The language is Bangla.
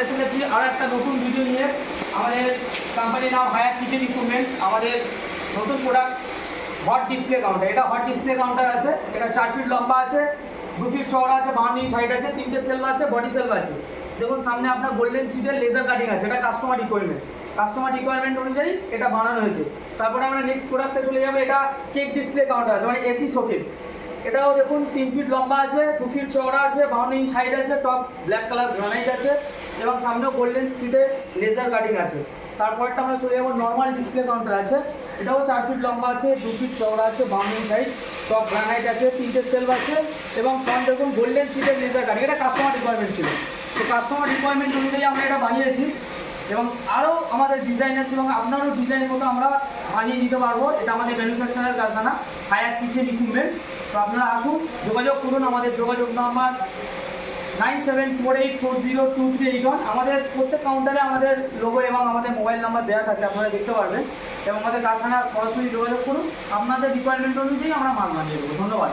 এসে গেছি আরও একটা নতুন ভিডিও নিয়ে। আমাদের কোম্পানির নাম হায়াত কিচেন ইকুইপমেন্ট। আমাদের নতুন প্রোডাক্ট হট ডিসপ্লে কাউন্টার। এটা হট ডিসপ্লে কাউন্টার আছে, এটা 4 ফিট লম্বা আছে, 2 ফিট চওড়া আছে, 52 ইঞ্চ হাইট আছে, 3টে সেলফ আছে, বডি সেলফ আছে। দেখুন সামনে আপনার গোল্ডেন সিটের লেজার কাটিং আছে, এটা কাস্টমার রিকোয়ারমেন্ট অনুযায়ী এটা বানানো হয়েছে। তারপরে আমরা নেক্সট প্রোডাক্টে চলে যাবো। এটা কেক ডিসপ্লে কাউন্টার আছে, মানে এসি শোকেস। এটাও দেখুন 3 ফিট লম্বা আছে, 2 ফিট চওড়া আছে, 52 ইঞ্চ হাইট আছে, টপ ব্ল্যাক কালার গ্রানাইট আছে এবং সামনেও গোল্ডেন সিটে লেজার কাটিং আছে। তারপরটা আমরা চলে যাবো নর্মাল ডিসপ্লে কাউন্টার আছে। এটাও 4 ফিট লম্বা আছে, 2 ফিট চওড়া আছে, 52 ইঞ্চ হাইট, টপ গ্রানাইট আছে, 3টে সেলফ আছে এবং ফ্রন্ট দেখুন গোল্ডেন সিটের লেজার কাটিং। এটা কাস্টমার রিকোয়ারমেন্ট ছিল, তো কাস্টমার রিকোয়ারমেন্ট অনুযায়ী আমরা এটা বানিয়েছি এবং আরও আমাদের ডিজাইন আছে এবং আপনারও ডিজাইনের মতো আমরা বানিয়ে দিতে পারবো। এটা আমাদের ম্যানুফ্যাকচারার কারখানা হায়াত কিচেন ইকুইপমেন্ট। তো আপনারা আসুন, যোগাযোগ করুন। আমাদের যোগাযোগ নাম্বার 9748402381। আমাদের প্রত্যেক কাউন্টারে আমাদের লোগো এবং আমাদের মোবাইল নাম্বার দেওয়া থাকে, আপনারা দেখতে পারবেন। এবং আমাদের কারখানা সরাসরি যোগাযোগ করুন, আপনাদের রিকোয়ারমেন্ট অনুযায়ী আমরা মাল বানিয়ে দেবো। ধন্যবাদ।